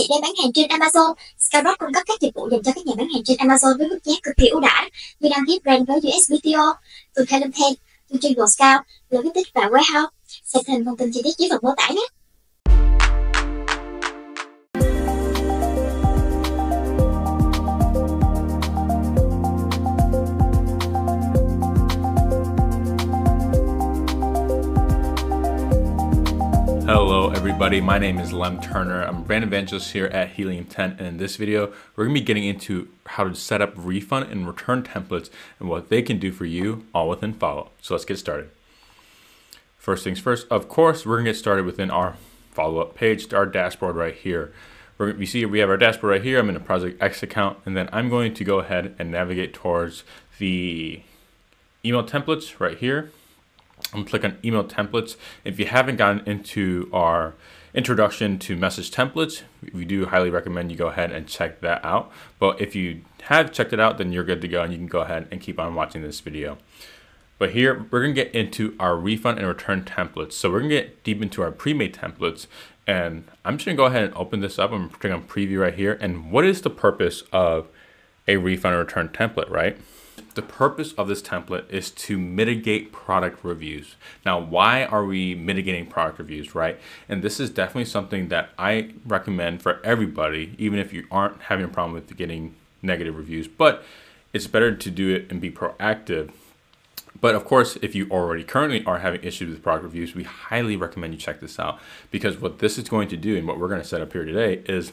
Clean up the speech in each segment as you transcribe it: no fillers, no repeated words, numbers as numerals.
chị đang bán hàng trên Amazon, Skyrock cung cấp các dịch vụ dành cho các nhà bán hàng trên Amazon với mức giá cực kỳ ưu đãi như đăng ký brand với USPTO, từ Talent Pay, từ Jingle Scout, Logistics và Warehouse. Xem thêm thông tin chi tiết dưới phần mô tả nhé. Hello everybody, my name is Lem Turner. I'm a brand evangelist here at Helium 10, and in this video we're going to be getting into how to set up refund and return templates and what they can do for you all within Follow. So let's get started. First things first, of course, we're going to get started within our follow-up page, our dashboard right here. You see we have our dashboard right here. I'm in a Project X account, and then I'm going to go ahead and navigate towards the email templates right here. I'm going to click on email templates. If you haven't gotten into our introduction to message templates, we do highly recommend you go ahead and check that out. But if you have checked it out, then you're good to go and you can go ahead and keep on watching this video. But here we're going to get into our refund and return templates. So we're going to get deep into our pre-made templates, and I'm just going to go ahead and open this up. I'm clicking on preview right here. And what is the purpose of a refund or return template, right? The purpose of this template is to mitigate product reviews. Now, why are we mitigating product reviews, right? And this is definitely something that I recommend for everybody, even if you aren't having a problem with getting negative reviews, but it's better to do it and be proactive. But of course, if you already currently are having issues with product reviews, we highly recommend you check this out, because what this is going to do and what we're going to set up here today is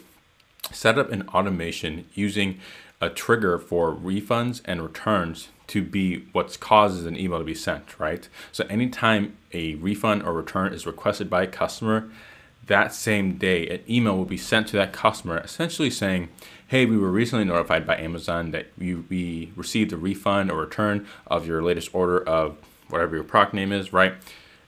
set up an automation using a trigger for refunds and returns to be what causes an email to be sent, right? So anytime a refund or return is requested by a customer, that same day an email will be sent to that customer essentially saying, hey, we were recently notified by Amazon that we received a refund or return of your latest order of whatever your product name is, right?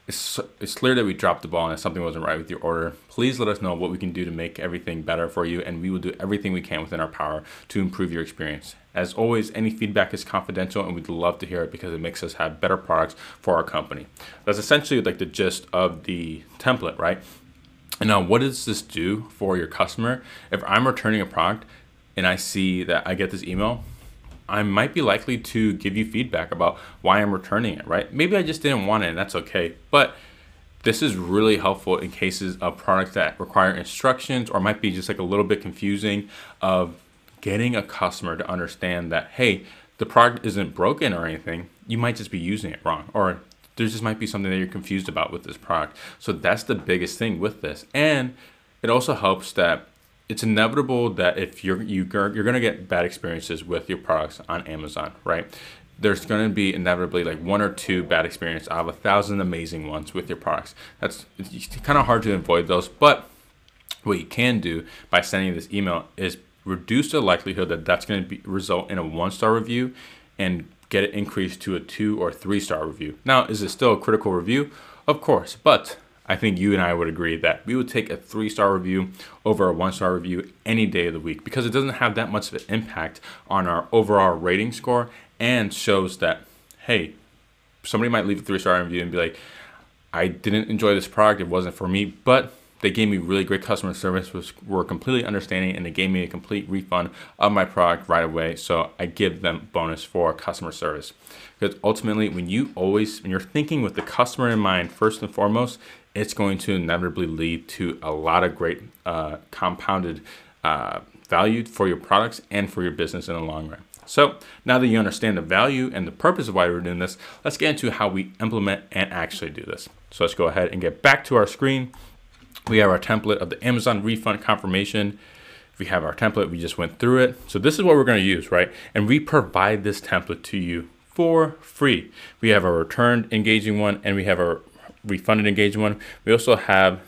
It's clear that we dropped the ball and that something wasn't right with your order. Please let us know what we can do to make everything better for you, and we will do everything we can within our power to improve your experience. As always, any feedback is confidential, and we'd love to hear it because it makes us have better products for our company. That's essentially like the gist of the template, right? And now what does this do for your customer? If I'm returning a product and I see that I get this email, I might be likely to give you feedback about why I'm returning it, right? Maybe I just didn't want it, and that's okay. But this is really helpful in cases of products that require instructions or might be just like a little bit confusing, of getting a customer to understand that, hey, the product isn't broken or anything. You might just be using it wrong, or there just might be something that you're confused about with this product. So that's the biggest thing with this. And it also helps that it's inevitable that if you're going to get bad experiences with your products on Amazon, right? There's going to be inevitably like 1 or 2 bad experiences out of 1,000 amazing ones with your products. It's kind of hard to avoid those, but what you can do by sending this email is reduce the likelihood that that's going to result in a 1-star review and get it increased to a 2 or 3-star review. Now, is it still a critical review? Of course, but I think you and I would agree that we would take a 3-star review over a 1-star review any day of the week, because it doesn't have that much of an impact on our overall rating score, and shows that, hey, somebody might leave a 3-star review and be like, I didn't enjoy this product, it wasn't for me, but they gave me really great customer service, were completely understanding, and they gave me a complete refund of my product right away. So I give them bonus for customer service. Because ultimately, when you're thinking with the customer in mind, first and foremost, it's going to inevitably lead to a lot of great compounded value for your products and for your business in the long run. So now that you understand the value and the purpose of why we're doing this, let's get into how we implement and actually do this. So let's go ahead and get back to our screen. We have our template of the Amazon refund confirmation. We have our template, we just went through it. So this is what we're going to use, right? And we provide this template to you for free. We have our returned engaging one, and we have our refunded engaging one. We also have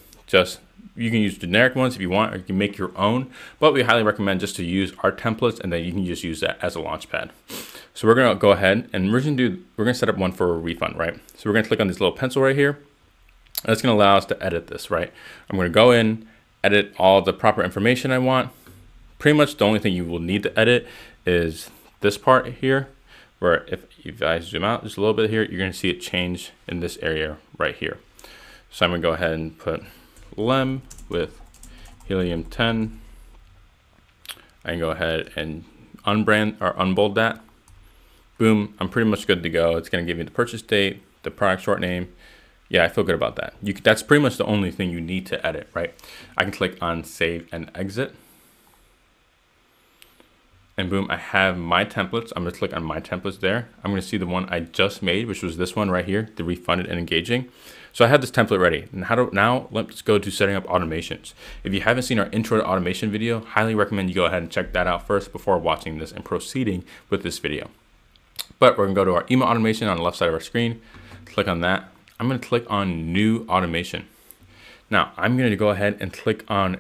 you can use generic ones if you want, or you can make your own, but we highly recommend just to use our templates, and then you can just use that as a launch pad. So we're going to go ahead and we're going to set up one for a refund, right? So we're going to click on this little pencil right here. That's going to allow us to edit this, right? I'm going to go in, edit all the proper information I want. Pretty much the only thing you will need to edit is this part here, where if I zoom out just a little bit here, you're going to see it change in this area right here. So I'm going to go ahead and put Lem with Helium 10 I can go ahead and unbrand or unbold that. Boom, I'm pretty much good to go. It's gonna give me the purchase date, the product short name. Yeah, I feel good about that. That's pretty much the only thing you need to edit, right? I can click on save and exit. And boom, I have my templates. I'm gonna click on my templates there. I'm gonna see the one I just made, which was this one right here, the refunded and engaging. So I have this template ready. And now let's go to setting up automations. If you haven't seen our intro to automation video, highly recommend you go ahead and check that out first before watching this and proceeding with this video. But we're gonna go to our email automation on the left side of our screen, click on that. I'm gonna click on new automation. Now I'm gonna go ahead and click on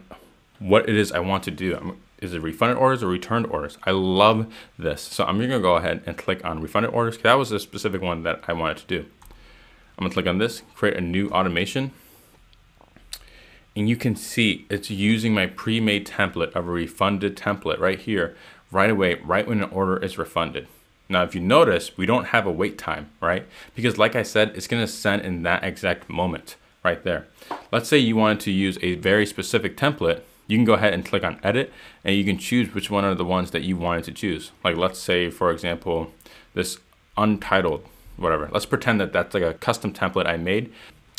what it is I want to do. Is it refunded orders or returned orders? I love this. So I'm gonna go ahead and click on refunded orders, because that was a specific one that I wanted to do. I'm gonna click on this, create a new automation. And you can see it's using my pre-made template of a refunded template right here, right away, right when an order is refunded. Now, if you notice, we don't have a wait time, right? Because like I said, it's gonna send in that exact moment right there. Let's say you wanted to use a very specific template. You can go ahead and click on edit, and you can choose which one are the ones that you wanted to choose. Like let's say, for example, this untitled, whatever. Let's pretend that that's like a custom template I made,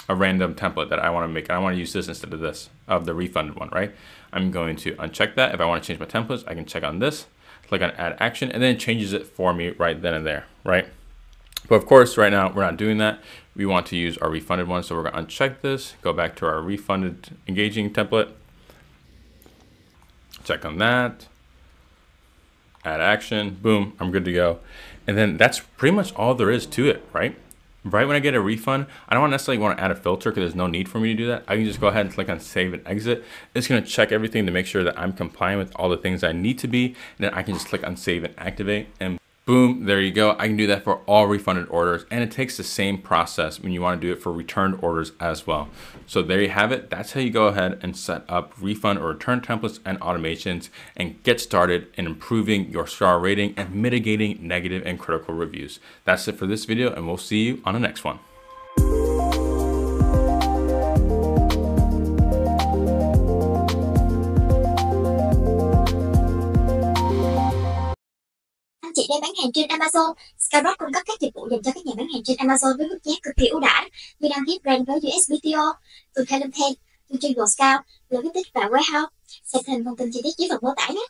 a random template that I want to make. I want to use this instead of this, of the refunded one, right? I'm going to uncheck that. If I want to change my templates, I can check on this, click on add action, and then it changes it for me right then and there, right? But of course, right now we're not doing that. We want to use our refunded one. So we're going to uncheck this, go back to our refunded engaging template, check on that, add action, boom, I'm good to go. And then that's pretty much all there is to it, right? Right when I get a refund, I don't necessarily want to add a filter because there's no need for me to do that. I can just go ahead and click on save and exit. It's going to check everything to make sure that I'm compliant with all the things I need to be. And then I can just click on save and activate, and boom, there you go. I can do that for all refunded orders, and it takes the same process when you want to do it for returned orders as well. So there you have it. That's how you go ahead and set up refund or return templates and automations and get started in improving your star rating and mitigating negative and critical reviews. That's it for this video, and we'll see you on the next one. Chị đang bán hàng trên Amazon. Skybox cung cấp các dịch vụ dành cho các nhà bán hàng trên Amazon với mức giá cực kỳ ưu đãi như đăng ký brand với USBTO. Tôi Kha Lâm Thanh, tôi chuyên Scout, logistics và warehouse. Xem thêm thông tin chi tiết dưới phần mô tả nhé.